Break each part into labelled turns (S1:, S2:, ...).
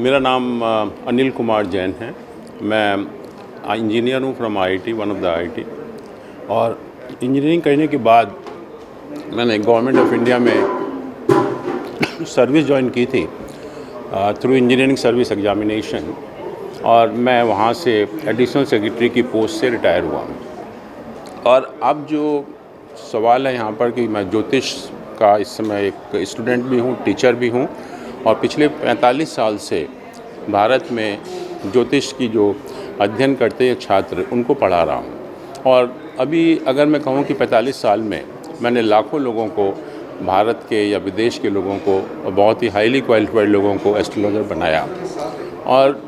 S1: मेरा नाम अनिल कुमार जैन है। मैं इंजीनियर हूँ from IIT, one of the IIT. और इंजीनियरिंग करने के बाद मैंने गवर्नमेंट ऑफ इंडिया में सर्विस ज्वाइन की थी थ्रू इंजीनियरिंग सर्विस एग्जामिनेशन, और मैं वहाँ से एडिशनल सेक्रेटरी की पोस्ट से रिटायर हुआ हूँ। और अब जो सवाल है यहाँ पर कि मैं ज्योतिष का इस समय एक स्टूडेंट भी हूँ, टीचर भी हूँ, और पिछले 45 साल से भारत में ज्योतिष की जो अध्ययन करते हैं छात्र, उनको पढ़ा रहा हूँ। और अभी अगर मैं कहूँ कि 45 साल में मैंने लाखों लोगों को, भारत के या विदेश के लोगों को, और बहुत ही हाईली क्वालिफाइड लोगों को एस्ट्रोलॉजर बनाया। और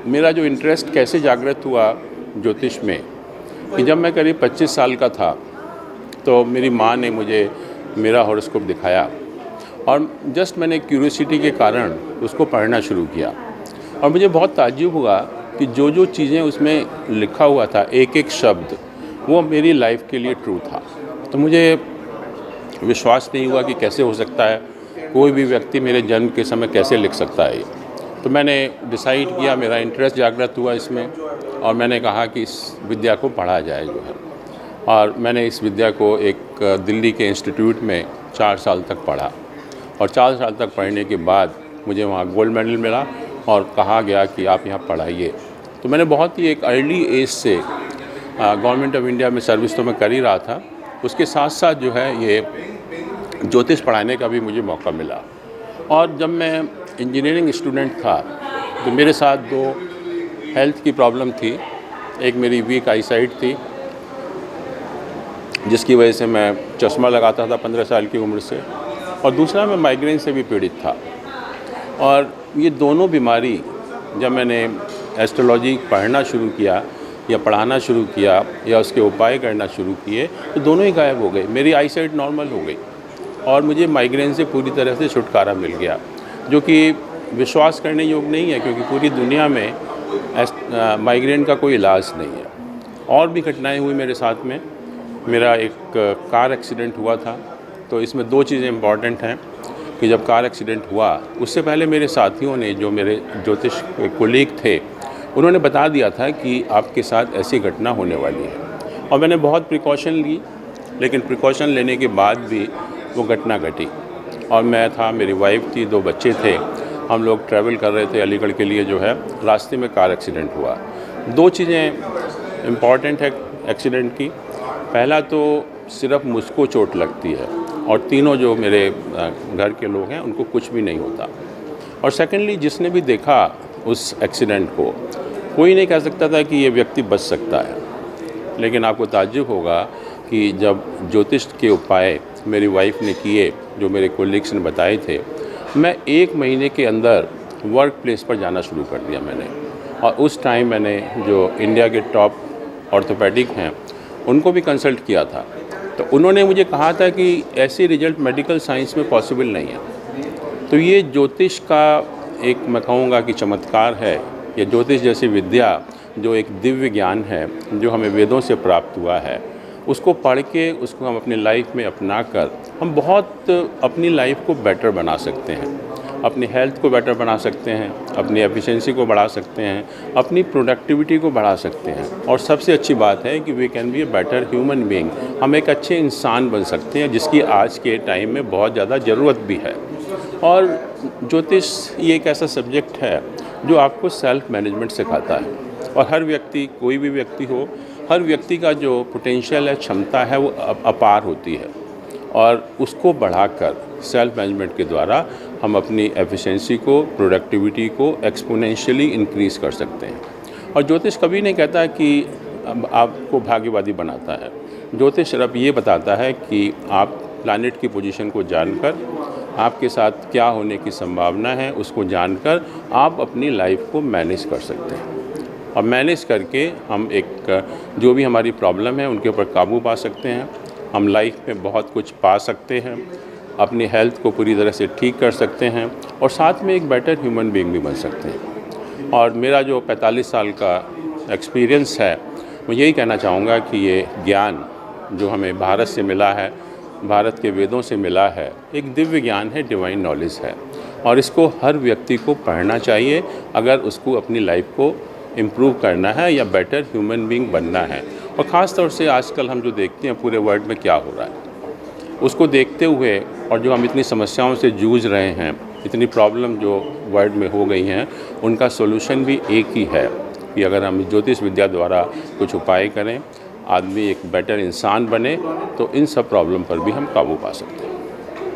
S1: मेरा जो इंटरेस्ट कैसे जागृत हुआ ज्योतिष में, कि जब मैं करीब 25 साल का था तो मेरी माँ ने मुझे मेरा हॉरोस्कोप दिखाया, और जस्ट मैंने क्यूरियोसिटी के कारण उसको पढ़ना शुरू किया। और मुझे बहुत ताज्जुब हुआ कि जो जो चीज़ें उसमें लिखा हुआ था, एक एक शब्द, वो मेरी लाइफ के लिए ट्रू था। तो मुझे विश्वास नहीं हुआ कि कैसे हो सकता है, कोई भी व्यक्ति मेरे जन्म के समय कैसे लिख सकता है ये। तो मैंने डिसाइड किया, मेरा इंटरेस्ट जागृत हुआ इसमें, और मैंने कहा कि इस विद्या को पढ़ा जाए जो है। और मैंने इस विद्या को एक दिल्ली के इंस्टीट्यूट में 4 साल तक पढ़ा, और 4 साल तक पढ़ने के बाद मुझे वहाँ गोल्ड मेडल मिला और कहा गया कि आप यहाँ पढ़ाइए। तो मैंने बहुत ही एक अर्ली एज से गवर्नमेंट ऑफ इंडिया में सर्विस तो मैं कर ही रहा था, उसके साथ साथ जो है ये ज्योतिष पढ़ाने का भी मुझे मौका मिला। और जब मैं इंजीनियरिंग स्टूडेंट था तो मेरे साथ 2 हेल्थ की प्रॉब्लम थी। एक मेरी वीक आई साइट थी, जिसकी वजह से मैं चश्मा लगाता था 15 साल की उम्र से, और दूसरा मैं माइग्रेन से भी पीड़ित था। और ये दोनों बीमारी जब मैंने एस्ट्रोलॉजी पढ़ना शुरू किया या पढ़ाना शुरू किया या उसके उपाय करना शुरू किए, तो दोनों ही गायब हो गए। मेरी आई साइट नॉर्मल हो गई और मुझे माइग्रेन से पूरी तरह से छुटकारा मिल गया, जो कि विश्वास करने योग्य नहीं है, क्योंकि पूरी दुनिया में माइग्रेन का कोई इलाज नहीं है। और भी घटनाएँ हुई मेरे साथ में। मेरा एक कार एक्सीडेंट हुआ था, तो इसमें 2 चीज़ें इम्पॉर्टेंट हैं कि जब कार एक्सीडेंट हुआ, उससे पहले मेरे साथियों ने, जो मेरे ज्योतिष के कोलीग थे, उन्होंने बता दिया था कि आपके साथ ऐसी घटना होने वाली है। और मैंने बहुत प्रिकॉशन ली, लेकिन प्रिकॉशन लेने के बाद भी वो घटना घटी। और मैं था, मेरी वाइफ थी, 2 बच्चे थे, हम लोग ट्रैवल कर रहे थे अलीगढ़ के लिए जो है, रास्ते में कार एक्सीडेंट हुआ। 2 चीज़ें इम्पॉर्टेंट है एक्सीडेंट की। पहला तो सिर्फ मुझको चोट लगती है, और तीनों जो मेरे घर के लोग हैं उनको कुछ भी नहीं होता। और सेकेंडली, जिसने भी देखा उस एक्सीडेंट को, कोई नहीं कह सकता था कि ये व्यक्ति बच सकता है। लेकिन आपको ताज्जुब होगा कि जब ज्योतिष के उपाय मेरी वाइफ ने किए, जो मेरे कोलीग्स ने बताए थे, मैं 1 महीने के अंदर वर्क प्लेस पर जाना शुरू कर दिया मैंने। और उस टाइम मैंने जो इंडिया के टॉप ऑर्थोपेडिक हैं उनको भी कंसल्ट किया था। तो उन्होंने मुझे कहा था कि ऐसे रिजल्ट मेडिकल साइंस में पॉसिबल नहीं है। तो ये ज्योतिष का एक, मैं कहूँगा कि चमत्कार है। ये ज्योतिष जैसी विद्या, जो एक दिव्य ज्ञान है, जो हमें वेदों से प्राप्त हुआ है, उसको पढ़ के उसको हम अपनी लाइफ में अपना कर हम बहुत अपनी लाइफ को बेटर बना सकते हैं, अपनी हेल्थ को बेटर बना सकते हैं, अपनी एफिशिएंसी को बढ़ा सकते हैं, अपनी प्रोडक्टिविटी को बढ़ा सकते हैं। और सबसे अच्छी बात है कि we can be a better human being. हम एक अच्छे इंसान बन सकते हैं, जिसकी आज के टाइम में बहुत ज़्यादा ज़रूरत भी है। और ज्योतिष ये एक ऐसा सब्जेक्ट है जो आपको सेल्फ मैनेजमेंट सिखाता है। और हर व्यक्ति, कोई भी व्यक्ति हो, हर व्यक्ति का जो पोटेंशियल है, क्षमता है, वो अपार होती है, और उसको बढ़ाकर सेल्फ मैनेजमेंट के द्वारा हम अपनी एफिशिएंसी को, प्रोडक्टिविटी को एक्सपोनेंशियली इंक्रीज़ कर सकते हैं। और ज्योतिष कभी नहीं कहता कि आपको भाग्यवादी बनाता है। ज्योतिष सिर्फ ये बताता है कि आप प्लैनेट की पोजीशन को जानकर, आपके साथ क्या होने की संभावना है उसको जानकर, आप अपनी लाइफ को मैनेज कर सकते हैं। और मैनेज करके हम एक, जो भी हमारी प्रॉब्लम है उनके ऊपर काबू पा सकते हैं। हम लाइफ में बहुत कुछ पा सकते हैं, अपनी हेल्थ को पूरी तरह से ठीक कर सकते हैं, और साथ में एक बेटर ह्यूमन बीइंग भी बन सकते हैं। और मेरा जो 45 साल का एक्सपीरियंस है, मैं यही कहना चाहूँगा कि ये ज्ञान जो हमें भारत से मिला है, भारत के वेदों से मिला है, एक दिव्य ज्ञान है, डिवाइन नॉलेज है। और इसको हर व्यक्ति को पढ़ना चाहिए अगर उसको अपनी लाइफ को इम्प्रूव करना है या बेटर ह्यूमन बीइंग बनना है। और ख़ास तौर से आजकल हम जो देखते हैं पूरे वर्ल्ड में क्या हो रहा है, उसको देखते हुए और जो हम इतनी समस्याओं से जूझ रहे हैं, इतनी प्रॉब्लम जो वर्ल्ड में हो गई हैं, उनका सॉल्यूशन भी एक ही है कि अगर हम ज्योतिष विद्या द्वारा कुछ उपाय करें, आदमी एक बेटर इंसान बने, तो इन सब प्रॉब्लम पर भी हम काबू पा सकते हैं।